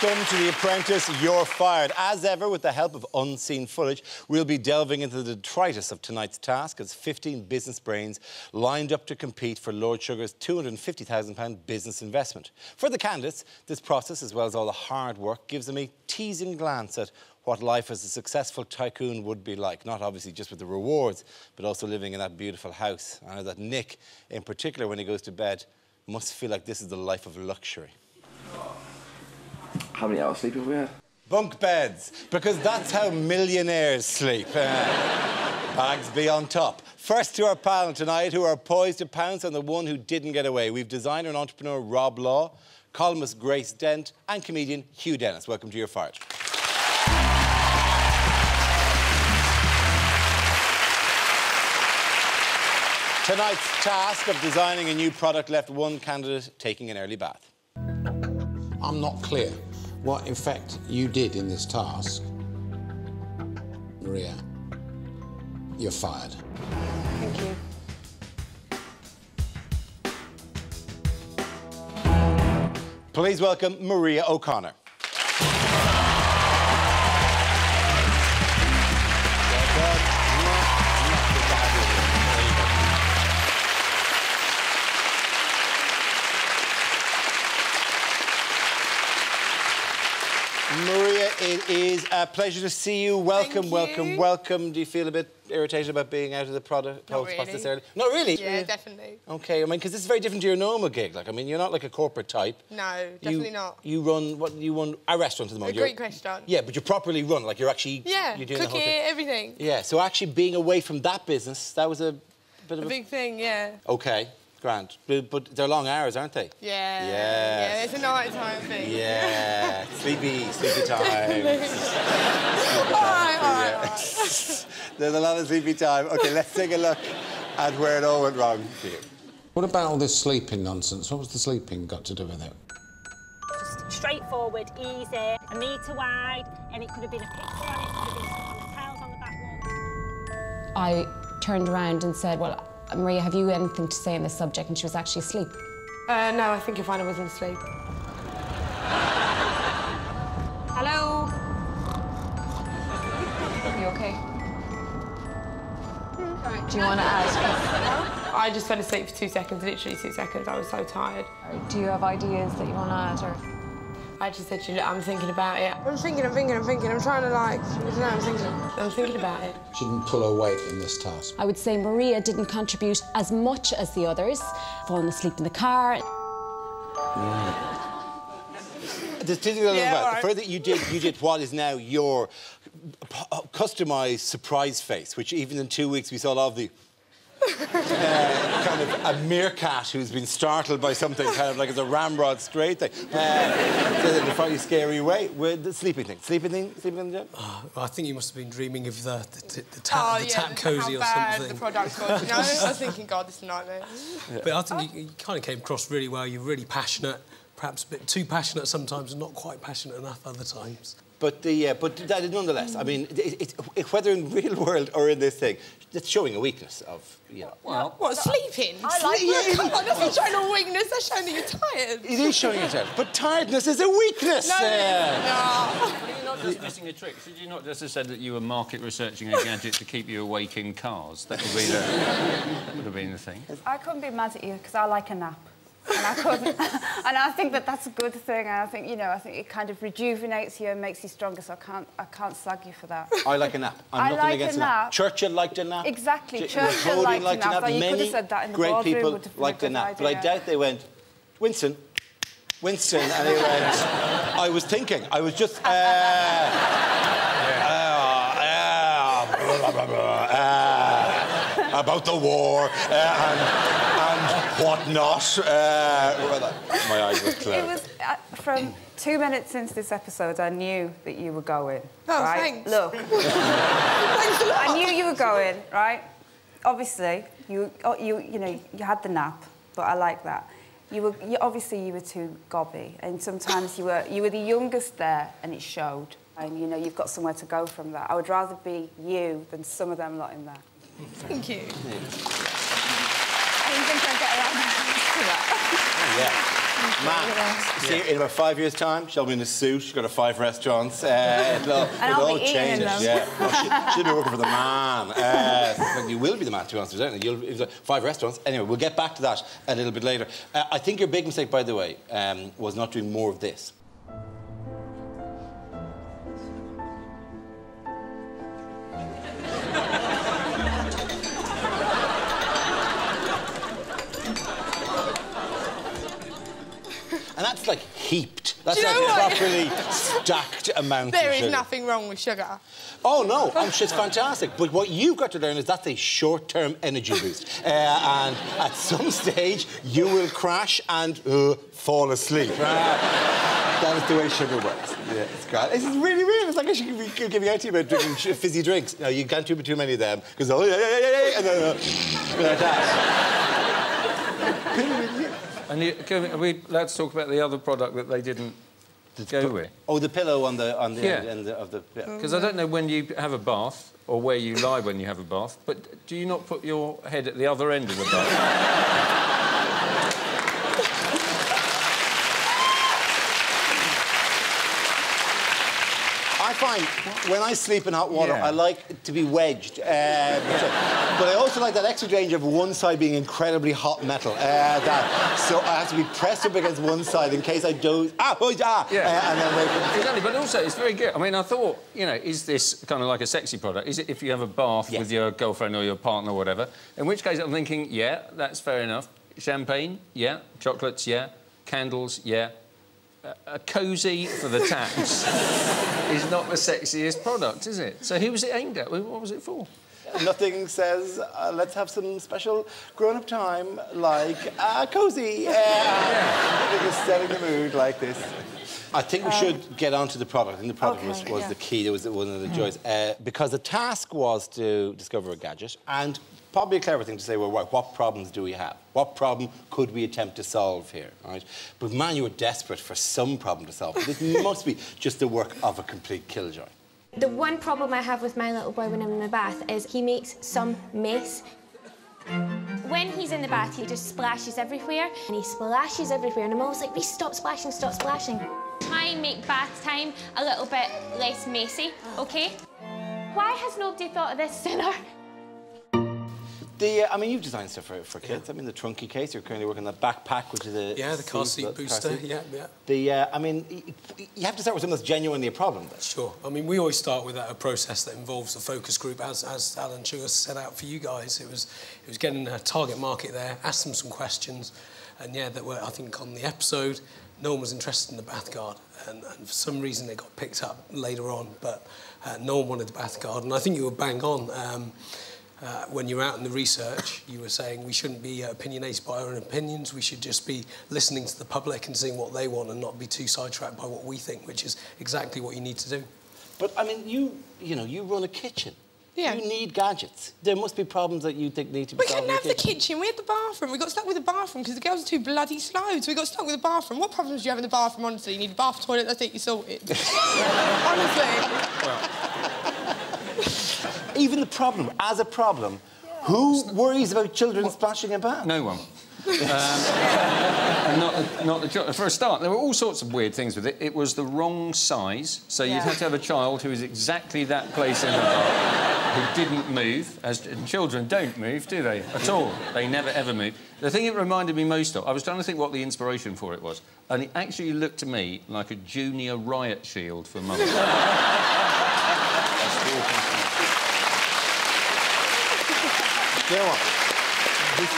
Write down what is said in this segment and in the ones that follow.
Welcome to The Apprentice, You're Fired. As ever, with the help of unseen footage, we'll be delving into the detritus of tonight's task as 15 business brains lined up to compete for Lord Sugar's £250,000 business investment. For the candidates, this process, as well as all the hard work, gives them a teasing glance at what life as a successful tycoon would be like. Not obviously just with the rewards, but also living in that beautiful house. I know that Nick, in particular, when he goes to bed, must feel like this is the life of luxury. How many hours sleep have we had? Bunk beds, because that's how millionaires sleep. Bags be on top. First to our panel tonight, who are poised to pounce on the one who didn't get away. We've designer and entrepreneur Rob Law, columnist Grace Dent, and comedian Hugh Dennis. Welcome to You're Fired. Tonight's task of designing a new product left one candidate taking an early bath. I'm not clear what, in fact, you did in this task. Maria, you're fired. Thank you. Please welcome Maria O'Connor. Maria, it is a pleasure to see you. Welcome, welcome, welcome. Do you feel a bit irritated about being out of the product post this early? Not really? Yeah, definitely. OK, I mean, because this is very different to your normal gig. Like, I mean, you're not like a corporate type. No, definitely not. You run, what, you run a restaurant at the moment. A Greek restaurant. Yeah, but you're properly run, like you're actually... Yeah, you're doing the whole cooking, thing. everything. Yeah, so actually being away from that business, that was a bit of a big thing, yeah. OK. Grand. But they're long hours, aren't they? Yeah. Yes. Yeah, it's a night-time thing. Yeah. sleepy time. All right. There's a lot of sleepy time. OK, let's take a look at where it all went wrong for you. What about all this sleeping nonsense? What was the sleeping got to do with it? Just straightforward, easy, a metre wide, and it could have been a picture on it, it could have been some of the tiles on the back wall. I turned around and said, well, Maria, have you anything to say on this subject? And she was actually asleep. No, I think you'll find I wasn't asleep. Hello? Are you OK? Do you want to ask? I just fell asleep for 2 seconds, literally 2 seconds. I was so tired. Do you have ideas that you want to add, or...? I just said to you, look, I'm thinking about it. I'm thinking. I'm trying to, like, I don't know, I'm thinking about it. She didn't pull her weight in this task. I would say Maria didn't contribute as much as the others. Falling asleep in the car. The further you did what is now your customised surprise face, which even in 2 weeks we saw a lot of the... kind of a meerkat who's been startled by something, kind of like it's a ramrod straight thing. In a funny, scary way. With the sleeping thing. Sleeping on the job? I think you must have been dreaming of the tap cosy or something. The product was. You know, I was thinking, God, this is a nightmare. Yeah. But I think you kind of came across really well. You're really passionate, perhaps a bit too passionate sometimes, and not quite passionate enough other times. But that is nonetheless, I mean, whether in the real world or in this thing, it's showing a weakness of, you know... Well, what, sleeping? I like it. Come on, that's not showing a weakness, that's showing that you're tired. It is showing you're tired, but tiredness is a weakness. No. Well, you're not just missing a trick. Should you not just have said that you were market researching a gadget to keep you awake in cars? That would have been the thing. I couldn't be mad at you because I like a nap. And I couldn't. And I think that that's a good thing. And I think, you know, I think it kind of rejuvenates you and makes you stronger, so I can't slag you for that. I like a nap. I'm nothing against a nap. Churchill liked a nap. Exactly, Churchill liked a nap. So you could have said that in the Great boardroom. people liked a nap. But I doubt they went, Winston, and they went, I was thinking, I was just... about the war and whatnot. My eyes were closed. It was from 2 minutes into this episode, I knew that you were going. Oh, right? thanks. Look. Thanks a lot. I knew you were going, right? Obviously, you know, you had the nap, but I like that. Obviously you were too gobby, and sometimes you were the youngest there, and it showed. And you know, you've got somewhere to go from that. I would rather be you than some of them lot in there. Thank you. I didn't think I'd get around to that. Yeah. Ma, see, in about 5 years' time, she'll be in a suit, she's got her 5 restaurants, it'll all change. Yeah. Well, she'll be working for the man. You will be the man, to be honest with you. You'll 5 restaurants. Anyway, we'll get back to that a little bit later. I think your big mistake, by the way, was not doing more of this. And that's like heaped. That's like a properly stacked amount of sugar. There is nothing wrong with sugar. Oh, no, I'm sure it's fantastic. But what you've got to learn is that's a short-term energy boost. And at some stage, you will crash and fall asleep. That is the way sugar works. Yeah, it's great. This is really weird. It's like I should be giving out to you about drinking fizzy drinks. No, you can't do too many of them, because and then like that. And let's talk about the other product that they didn't go with. Oh, the pillow on the end of the... Because I don't know when you have a bath or where you lie when you have a bath, but do you not put your head at the other end of the bath? I find when I sleep in hot water, I like to be wedged. But I also like that extra danger of one side being incredibly hot metal. So I have to be pressed up against one side in case I doze. And then wake up. Exactly, but also it's very good. I mean, I thought, you know, is this kind of like a sexy product? Is it if you have a bath with your girlfriend or your partner or whatever? In which case I'm thinking, yeah, that's fair enough. Champagne, yeah. Chocolates, yeah. Candles, yeah. A cosy for the taps is not the sexiest product, is it? So who was it aimed at? What was it for? Nothing says, let's have some special grown-up time like cosy. Just setting the mood like this. I think we should get on to the product. I think the product was the key. That was one of the joys. Because the task was to discover a gadget, and probably a clever thing to say, well, right, what problems do we have? What problem could we attempt to solve here, right? But, man, you were desperate for some problem to solve. This must be just the work of a complete killjoy. The one problem I have with my little boy when I'm in the bath is he makes some mess. When he's in the bath, he just splashes everywhere, and he splashes everywhere, and I'm always like, please stop splashing, stop splashing. Try and make bath time a little bit less messy, OK? Why has nobody thought of this sooner? I mean, you've designed stuff for kids. I mean, the trunky case, you're currently working on the backpack, which is a... Yeah, the car seat booster, I mean, you have to start with something that's genuinely a problem, then. Sure. I mean, we always start with a process that involves a focus group, as Alan Sugar set out for you guys. It was getting a target market there, ask them some questions, and, yeah, that were, I think, on the episode, no one was interested in the bath guard, and for some reason it got picked up later on, but no one wanted the bath guard, and I think you were bang on. When you were out in the research, you were saying we shouldn't be opinionated by our own opinions. We should just be listening to the public and seeing what they want and not be too sidetracked by what we think, which is exactly what you need to do. But, I mean, you run a kitchen. Yeah. You need gadgets. There must be problems that you think need to be solved. We couldn't have the kitchen. We had the bathroom. We got stuck with the bathroom because the girls are too bloody slow. So we got stuck with the bathroom. What problems do you have in the bathroom, honestly? You need a bath toilet, that's it, you're sorted. Honestly. Well. Even the problem, as a problem, who worries about children splashing in bath? No one. Not the children. For a start, there were all sorts of weird things with it. It was the wrong size, so you'd have to have a child who is exactly that place in the bath, who didn't move, as children don't move, do they? At all. They never, ever move. The thing it reminded me most of, I was trying to think what the inspiration for it was, and it actually looked to me like a junior riot shield for mums. You know what? This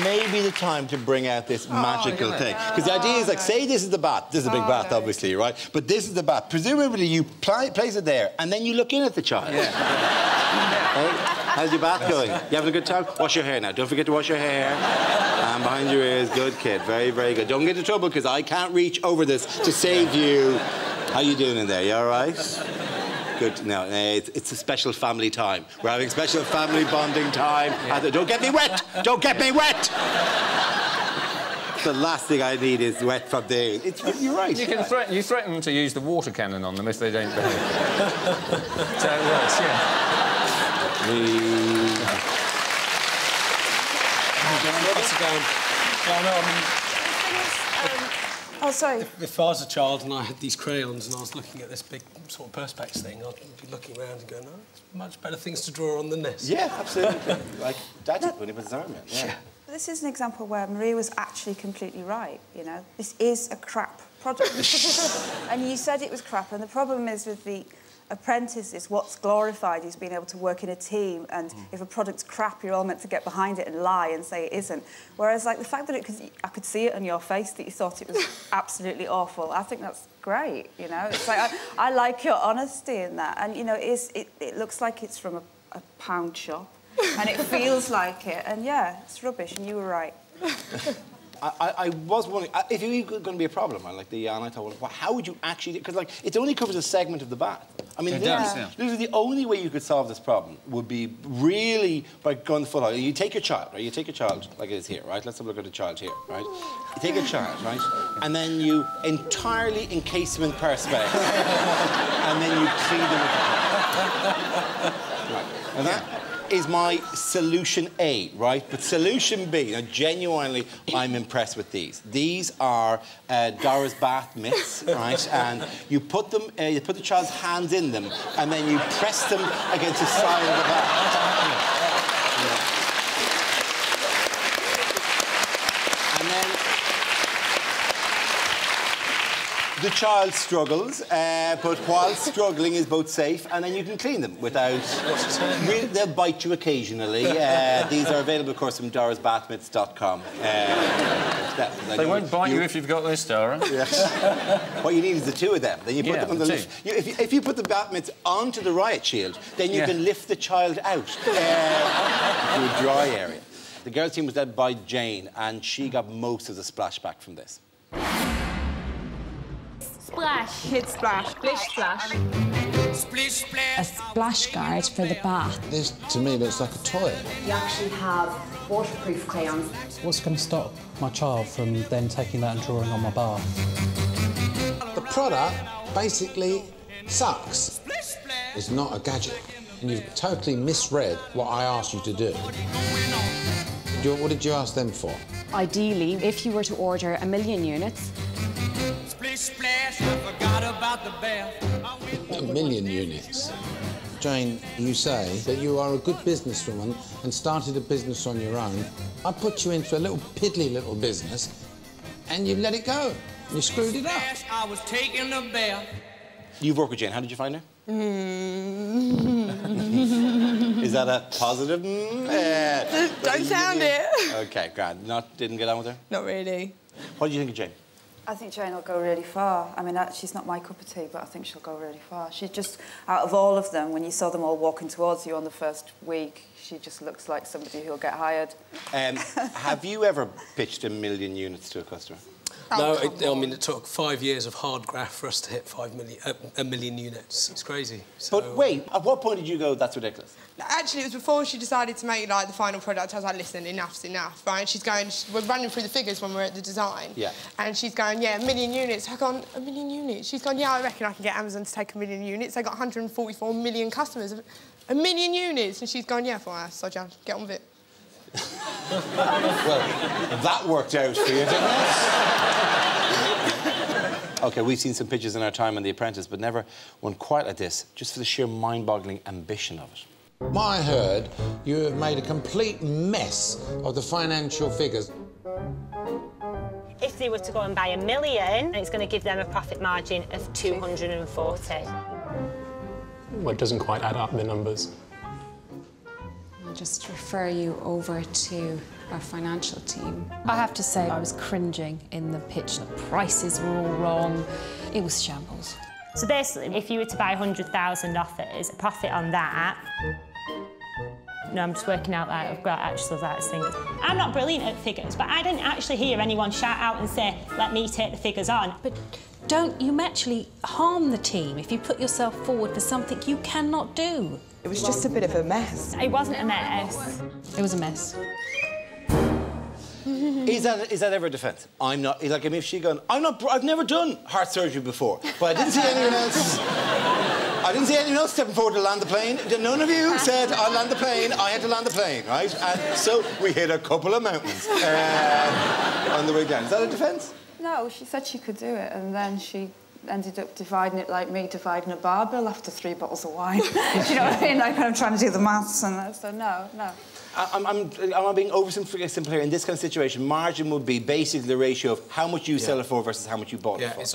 may be the time to bring out this magical thing. Because the idea is, like, say this is the bath. This is a big bath, obviously, right? But this is the bath. Presumably, you place it there, and then you look in at the child. Yeah. Right? How's your bath going? You having a good time? Wash your hair now. Don't forget to wash your hair. And behind your ears. Good kid. Very, very good. Don't get into trouble, because I can't reach over this to save you. How you doing in there? You all right? Good. No, it's a special family time. We're having special family bonding time. Yeah. Don't get me wet! Don't get me wet! The last thing I need is wet from there. You're right. You threaten to use the water cannon on them if they don't behave. So it works, Oh, sorry. If I was a child and I had these crayons and I was looking at this big sort of perspex thing, I'd be looking around and going, oh, there's much better things to draw on than this. Yeah, absolutely. Like Daddy when he put his arm in. Yeah. This is an example where Maria was actually completely right, you know. This is a crap product. And you said it was crap, and the problem is with the Apprentices, what's glorified is being able to work in a team, and if a product's crap, you're all meant to get behind it and lie and say it isn't. Whereas, like, the fact that I could see it on your face that you thought it was absolutely awful, I think that's great, you know. It's like, I like your honesty in that. And, you know, it looks like it's from a pound shop, and it feels like it. And, yeah, it's rubbish, and you were right. I was wondering if it was going to be a problem. And I thought, well, how would you actually? Because like it only covers a segment of the bath. I mean, literally the only way you could solve this problem would be really by going full out. You take your child, right? You take your child like it is here, right? Let's have a look at the child here, right? You take a child, right? And then you entirely encase them in perspex, and then you clean them with the right. And that is my solution A, right? But solution B, now genuinely, I'm impressed with these. These are Dora's bath mitts, right? And you put them, you put the child's hands in them, and then you press them against the side of the bath. And then the child struggles, but while struggling is both safe, and then you can clean them without... They'll bite you occasionally. These are available, of course, from dorasbathmitts.com. They won't bite you if you've got this, Dara. Yeah. What you need is the two of them. Then you put them on the lift. If you put the bath mitts onto the riot shield, then you can lift the child out to a dry area. The girls' team was led by Jane, and she got most of the splashback from this. Splash. Kid splash. Splish splash. A splash guard for the bath. This, to me, looks like a toy. You actually have waterproof crayons. What's going to stop my child from then taking that and drawing on my bath? The product basically sucks. It's not a gadget, and you've totally misread what I asked you to do. What did you ask them for? Ideally, if you were to order 1 million units... Splash, I forgot about the bath. 1 million units. Jane, you say that you are a good businesswoman and started a business on your own. I put you into a little piddly little business and you let it go. You screwed it up. I was taking a bath. You've worked with Jane. How did you find her? Is that a positive? Don't sound it. OK, grand. Didn't get on with her? Not really. What did you think of Jane? I think Jane will go really far. I mean, she's not my cup of tea, but I think she'll go really far. She just, out of all of them, when you saw them all walking towards you on the first week, she just looks like somebody who'll get hired. Have you ever pitched 1 million units to a customer? No, I mean, it took 5 years of hard graft for us to hit 1 million units. It's crazy. So... But wait, at what point did you go, that's ridiculous? Actually, it was before she decided to make, like, the final product. I was like, listen, enough's enough, right? She's going... We're running through the figures when we're at the design. Yeah. And she's going, yeah, 1 million units. I've gone, 1 million units? She's gone, yeah, I reckon I can get Amazon to take 1 million units. They got 144 million customers. 1 million units? And she's gone, yeah, for us, so John, get on with it. Well, that worked out for you, didn't it? OK, we've seen some pictures in our time on The Apprentice, but never one quite like this, just for the sheer mind-boggling ambition of it. I heard you have made a complete mess of the financial figures. If they were to go and buy 1 million, it's going to give them a profit margin of 240. Well, it doesn't quite add up, the numbers. I'll just refer you over to our financial team. I have to say, I was cringing in the pitch. The prices were all wrong. It was shambles. So basically, if you were to buy 100,000 offers, a profit on that... No, I'm just working out that I've got actual figures. I'm not brilliant at figures, but I didn't actually hear anyone shout out and say, let me take the figures on. But don't you actually harm the team if you put yourself forward for something you cannot do? It was just a bit of a mess. It wasn't a mess. It was a mess. Is that ever a defence? I'm not... Like, I mean, if she'd gone, I've never done heart surgery before, but I didn't see anyone else... I didn't see anyone else stepping forward to land the plane. None of you said, I'll land the plane. I had to land the plane, right? And so we hit a couple of mountains on the way down. Is that a defence? No, she said she could do it, and then she ended up dividing it like me dividing a bar bill after 3 bottles of wine. Do you know what I mean? Like, I'm trying to do the maths and that, so no. I'm being oversimple here. In this kind of situation, margin would be basically the ratio of how much you sell it for versus how much you bought it for.